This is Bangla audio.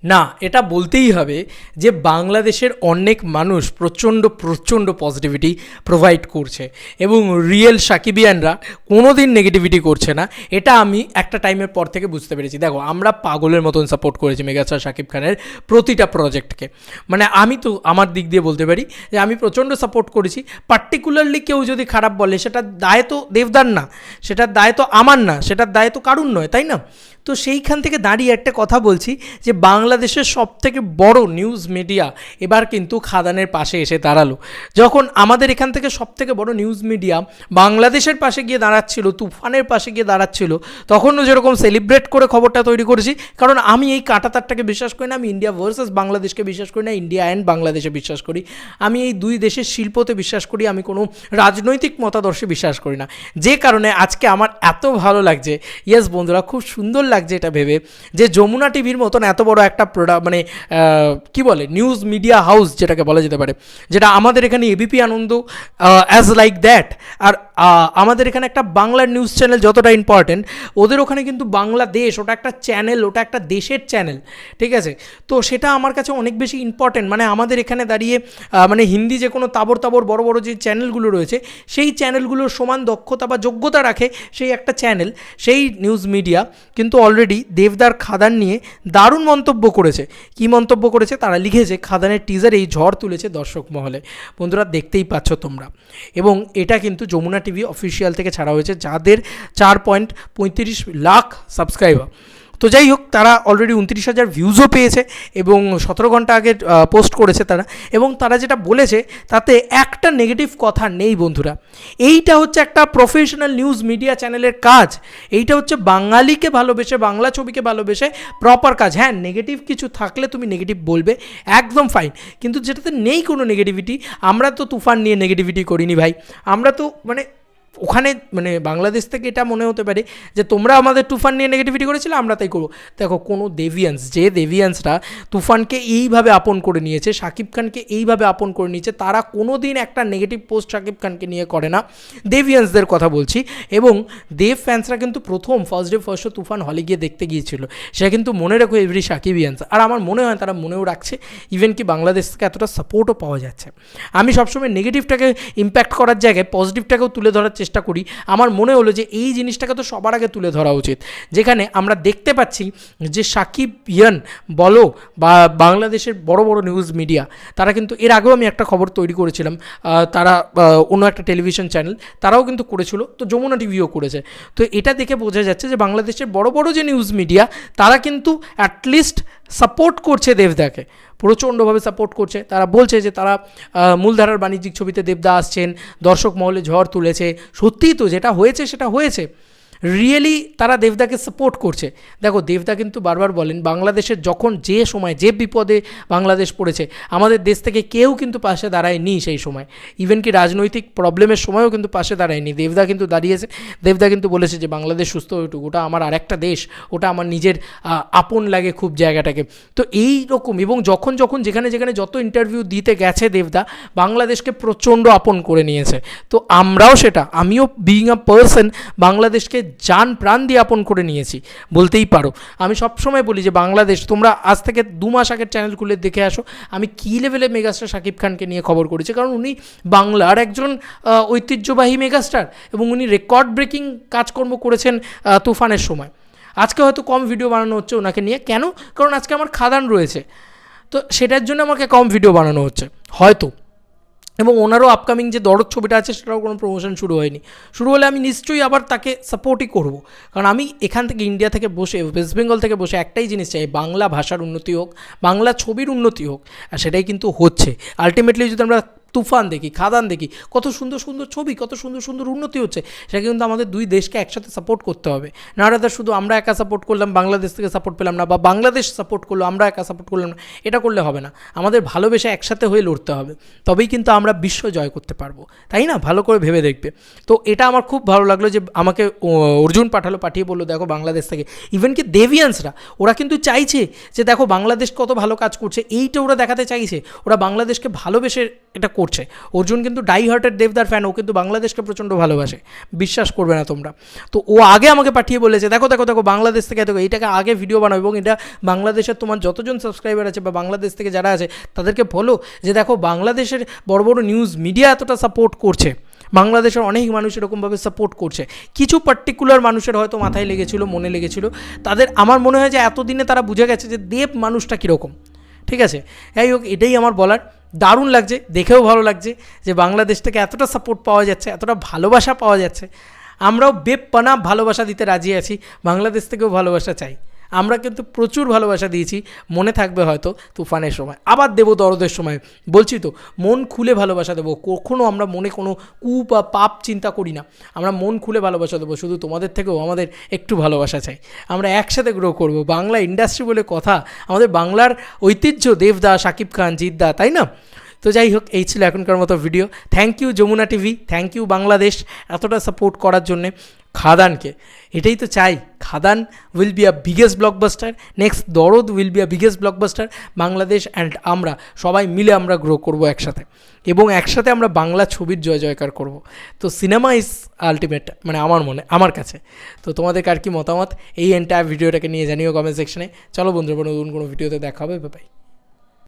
না, এটা বলতেই হবে যে বাংলাদেশের অনেক মানুষ প্রচণ্ড প্রচণ্ড পজিটিভিটি প্রোভাইড করছে এবং রিয়েল সাকিবিয়ানরা কোনো দিন নেগেটিভিটি করছে না। এটা আমি একটা টাইমের পর থেকে বুঝতে পেরেছি। দেখো, আমরা পাগলের মতন সাপোর্ট করেছি মেগাস্টার শাকিব খানের প্রতিটা প্রজেক্টকে। মানে আমি তো আমার দিক দিয়ে বলতে পারি যে আমি প্রচণ্ড সাপোর্ট করেছি। পার্টিকুলারলি কেউ যদি খারাপ বলে সেটার দায় তো দেবদার না, সেটার দায় তো আমার না, সেটার দায় তো কারুর নয়, তাই না? তো সেইখান থেকে দাঁড়িয়ে একটা কথা বলছি যে বাংলাদেশের সবথেকে বড় নিউজ মিডিয়া এবার কিন্তু খাদানের পাশে এসে দাঁড়ালো। যখন আমাদের এখান থেকে সবথেকে বড় নিউজ মিডিয়া বাংলাদেশের পাশে গিয়ে দাঁড়াচ্ছিল, তুফানের পাশে গিয়ে দাঁড়াচ্ছিল, তখনও যেরকম সেলিব্রেট করে খবরটা তৈরি করেছি। কারণ আমি এই কাঁটাতারটাকে বিশ্বাস করি না, আমি ইন্ডিয়া ভার্সেস বাংলাদেশকে বিশ্বাস করি না, ইন্ডিয়া অ্যান্ড বাংলাদেশে বিশ্বাস করি। আমি এই দুই দেশের শিল্পতে বিশ্বাস করি, আমি কোনো রাজনৈতিক মতাদর্শে বিশ্বাস করি না। যে কারণে আজকে আমার এত ভালো লাগছে, ইয়েস বন্ধুরা, খুব সুন্দর লাগছে এটা ভেবে যে যমুনা টিভির মতন এত বড় একটা মানে কি বলে নিউজ মিডিয়া হাউস যেটাকে বলা যেতে পারে, যেটা আমাদের এখানে ABP Ananda as like that. আর আমাদের এখানে একটা বাংলার নিউজ চ্যানেল যতটা ইম্পর্টেন্ট, ওদের ওখানে কিন্তু বাংলাদেশ, ওটা একটা চ্যানেল, ওটা একটা দেশের চ্যানেল, ঠিক আছে? তো সেটা আমার কাছে অনেক বেশি ইম্পর্টেন্ট। মানে আমাদের এখানে দাঁড়িয়ে মানে হিন্দি যে কোনো তাবর তাবর বড় বড় যে চ্যানেলগুলো রয়েছে, সেই চ্যানেলগুলোর সমান দক্ষতা বা যোগ্যতা রাখে সেই একটা চ্যানেল, সেই নিউজ মিডিয়া কিন্তু অলরেডি দেবদার খাদান নিয়ে দারুণ মন্তব্য করেছে। কি মন্তব্য করেছে? তারা লিখেছে খাদানের টিজার এই ঝড় তুলেছে দর্শক মহলে। বন্ধুরা, দেখতেই পাচ্ছ তোমরা। এবং এটা কিন্তু যমুনা টিভি অফিসিয়াল থেকে ছাড়া হয়েছে, যাদের 4.35 লাখ সাবস্ক্রাইবার। তো যাই হোক, তারা অলরেডি 29,000 ভিউজও পেয়েছে এবং 17 ঘন্টা আগে পোস্ট করেছে তারা। এবং তারা যেটা বলেছে তাতে একটা নেগেটিভ কথা নেই বন্ধুরা। এইটা হচ্ছে একটা প্রফেশনাল নিউজ মিডিয়া চ্যানেলের কাজ। এইটা হচ্ছে বাঙালিকে ভালোবেসে, বাংলা ছবিকে ভালোবেসে প্রপার কাজ। হ্যাঁ, নেগেটিভ কিছু থাকলে তুমি নেগেটিভ বলবে, একদম ফাইন, কিন্তু যেটাতে নেই কোনো নেগেটিভিটি। আমরা তো তুফান নিয়ে নেগেটিভিটি করিনি ভাই। আমরা তো মানে ওখানে মানে বাংলাদেশ থেকে এটা মনে হতে পারে যে তোমরা আমাদের তুফান নিয়ে নেগেটিভিটি করেছিলে, আমরা তাই করবো। দেখো, কোনো দেভিয়ান্স, যে দেভিয়ান্সরা তুফানকে এইভাবে আপন করে নিয়েছে, শাকিব খানকে এইভাবে আপন করে নিয়েছে, তারা কোনো দিন একটা নেগেটিভ পোস্ট শাকিব খানকে নিয়ে করে না। দেভিয়ান্সদের কথা বলছি। এবং দেব ফ্যান্সরা কিন্তু ফার্স্ট ডে ফার্স্ট শো তুফান হলে গিয়ে দেখতে গিয়েছিল। সেটা কিন্তু মনে রাখো এভরি সাকিবিয়ান্স। আর আমার মনে হয় তারা মনেও রাখছে, ইভেন কি বাংলাদেশ থেকে এতটা সাপোর্টও পাওয়া যাচ্ছে। আমি সবসময় নেগেটিভটাকে ইম্প্যাক্ট করার জায়গায় পজিটিভটাকেও তুলে ধরার চেষ্টা করি। আমার মনে হলো যে এই জিনিসটাকে তো সবার আগে তুলে ধরা উচিত, যেখানে আমরা দেখতে পাচ্ছি যে সাকিবিয়ান বলো বা বাংলাদেশের বড় বড় নিউজ মিডিয়া, তারা কিন্তু এর আগেও আমি একটা খবর তৈরি করেছিলাম, তারা অন্য একটা টেলিভিশন চ্যানেল তারাও কিন্তু করেছিল, তো যমুনা টিভিও করেছে। তো এটা দেখে বোঝা যাচ্ছে যে বাংলাদেশের বড় বড় যে নিউজ মিডিয়া, তারা কিন্তু অ্যাটলিস্ট সাপোর্ট করছে দেবদাকে, প্রচণ্ডভাবে সাপোর্ট করছে। তারা বলছে যে তারা মূলধারার বাণিজ্যিক ছবিতে দেবদা আসছেন, দর্শক মহলে ঝড় তুলেছে। সত্যিই তো যেটা হয়েছে সেটা হয়েছে, রিয়েলি তারা দেবদাকে সাপোর্ট করছে। দেখো, দেবদা কিন্তু বারবার বলেন বাংলাদেশের যখন যে সময় যে বিপদে বাংলাদেশ পড়েছে, আমাদের দেশ থেকে কেউ কিন্তু পাশে দাঁড়ায়নি সেই সময়। ইভেন কি রাজনৈতিক প্রবলেমের সময়ও কিন্তু পাশে দাঁড়ায়নি, দেবদা কিন্তু দাঁড়িয়েছে। দেবদা কিন্তু বলেছে যে বাংলাদেশ সুস্থ হয়ে উঠুক, ওটা আমার আরেকটা দেশ, ওটা আমার নিজের আপন লাগে খুব জায়গাটাকে। তো এই রকম, এবং যখন যখন যেখানে যেখানে যত ইন্টারভিউ দিতে গেছে দেবদা, বাংলাদেশকে প্রচণ্ড আপন করে নিয়েছে। তো আমরাও সেটা, আমিও বিইং আ পার্সন বাংলাদেশকে জান প্রাণ দিয়ে আপন করে নিয়েছি বলতেই পারো। আমি সবসময় বলি যে বাংলাদেশ, তোমরা আজ থেকে 2 মাস আগের চ্যানেল খুলে দেখে আসো আমি কী লেভেলে মেগাস্টার শাকিব খানকে নিয়ে খবর করেছি। কারণ উনি বাংলার একজন ঐতিহ্যবাহী মেগাস্টার এবং উনি রেকর্ড ব্রেকিং কাজকর্ম করেছেন তুফানের সময়। আজকে হয়তো কম ভিডিও বানানো হচ্ছে ওনাকে নিয়ে, কেন? কারণ আজকে আমার খাদান রয়েছে, তো সেটার জন্য আমাকে কম ভিডিও বানানো হচ্ছে হয়তো। এবং ওনারও আপকামিং যে দরদ ছবিটা আছে সেটাও কোনো প্রমোশন শুরু হয়নি। শুরু হলে আমি নিশ্চয়ই আবার তাকে সাপোর্টই করব। কারণ আমি এখান থেকে ইন্ডিয়া থেকে বসে, ওয়েস্ট বেঙ্গল থেকে বসে একটাই জিনিস চাই, বাংলা ভাষার উন্নতি হোক, বাংলা ছবির উন্নতি হোক। আর সেটাই কিন্তু হচ্ছে। আলটিমেটলি যদি আমরা তুফান দেখি, খাদান দেখি, কত সুন্দর সুন্দর ছবি, কত সুন্দর সুন্দর উন্নতি হচ্ছে, সেটা কিন্তু আমাদের দুই দেশকে একসাথে সাপোর্ট করতে হবে। না রাদার শুধু আমরা একা সাপোর্ট করলাম, বাংলাদেশ থেকে সাপোর্ট পেলাম না, বা বাংলাদেশ সাপোর্ট করলো, আমরা একা সাপোর্ট করলাম না, এটা করলে হবে না। আমাদের ভালোবেসে একসাথে হয়ে লড়তে হবে, তবেই কিন্তু আমরা বিশ্ব জয় করতে পারবো, তাই না? ভালো করে ভেবে দেখবে। তো এটা আমার খুব ভালো লাগলো যে আমাকে অর্জুন পাঠিয়ে বললো দেখো বাংলাদেশ থেকে, ইভেন কি দেভিয়ান্সরা, ওরা কিন্তু চাইছে যে দেখো বাংলাদেশ কত ভালো কাজ করছে, এইটা ওরা দেখাতে চাইছে। ওরা বাংলাদেশকে ভালোবেসে এটা করছে। করছে। অর্জুন কিন্তু ডাই হার্টেড দেবদার ফ্যান, ও কিন্তু বাংলাদেশকে প্রচণ্ড ভালোবাসে, বিশ্বাস করবে না তোমরা। তো ও আগে আমাকে পাঠিয়ে বলেছে দেখো দেখো দেখো বাংলাদেশ থেকে দেখো এইটাকে আগে ভিডিও বানাও, এবং এটা বাংলাদেশের তোমার যতজন সাবস্ক্রাইবার আছে বা বাংলাদেশ থেকে যারা আছে তাদেরকে বলো যে দেখো বাংলাদেশের বড় বড় নিউজ মিডিয়া এতটা সাপোর্ট করছে, বাংলাদেশের অনেক মানুষ এরকমভাবে সাপোর্ট করছে। কিছু পার্টিকুলার মানুষের হয়তো মাথায় লেগেছিল, মনে লেগেছিল, তাদের আমার মনে হয় যে এতদিনে তারা বুঝে গেছে যে দেব মানুষটা কীরকম। ঠিক আছে, যাই হোক, এটাই আমার বলার। দারুণ লাগছে, দেখেও ভালো লাগছে যে বাংলাদেশ থেকে এতটা সাপোর্ট পাওয়া যাচ্ছে, এতটা ভালোবাসা পাওয়া যাচ্ছে। আমরাও বেপনা ভালোবাসা দিতে রাজি আছি, বাংলাদেশ থেকেও ভালোবাসা চাই। আমরা কিন্তু প্রচুর ভালোবাসা দিয়েছি, মনে থাকবে হয়তো তুফানের সময়, আবার দেবো দরদের সময়। বলছি তো, মন খুলে ভালোবাসা দেবো, কখনও আমরা মনে কোনো কু বা পাপ চিন্তা করি না, আমরা মন খুলে ভালোবাসা দেবো। শুধু তোমাদের থেকেও আমাদের একটু ভালোবাসা চাই, আমরা একসাথে গ্রো করব। বাংলা ইন্ডাস্ট্রি বলে কথা, আমাদের বাংলার ঐতিহ্য দেবদা, শাকিব খান, জিদ্দা, তাই না? তো যাই হোক, এই ছিল এখনকার মতো video. Thank you Jamuna TV, thank you Bangladesh এতটা সাপোর্ট করার জন্যে। খাদানকে এটাই তো চাই, Khadaan will be a biggest blockbuster, next Dorod will be a biggest blockbuster. Bangladesh and আমরা সবাই মিলে আমরা গ্রো করব একসাথে, এবং একসাথে আমরা বাংলা ছবির জয় জয়কার করব। তো সিনেমা ইজ আলটিমেট, মানে আমার কাছে। তো তোমাদের কার কি মতামত এই এন্টায়ার ভিডিওটাকে নিয়ে জানিও কমেন্ট সেকশনে। চলো বন্ধুরা, নতুন কোনো ভিডিওতে দেখা হবে, বাই।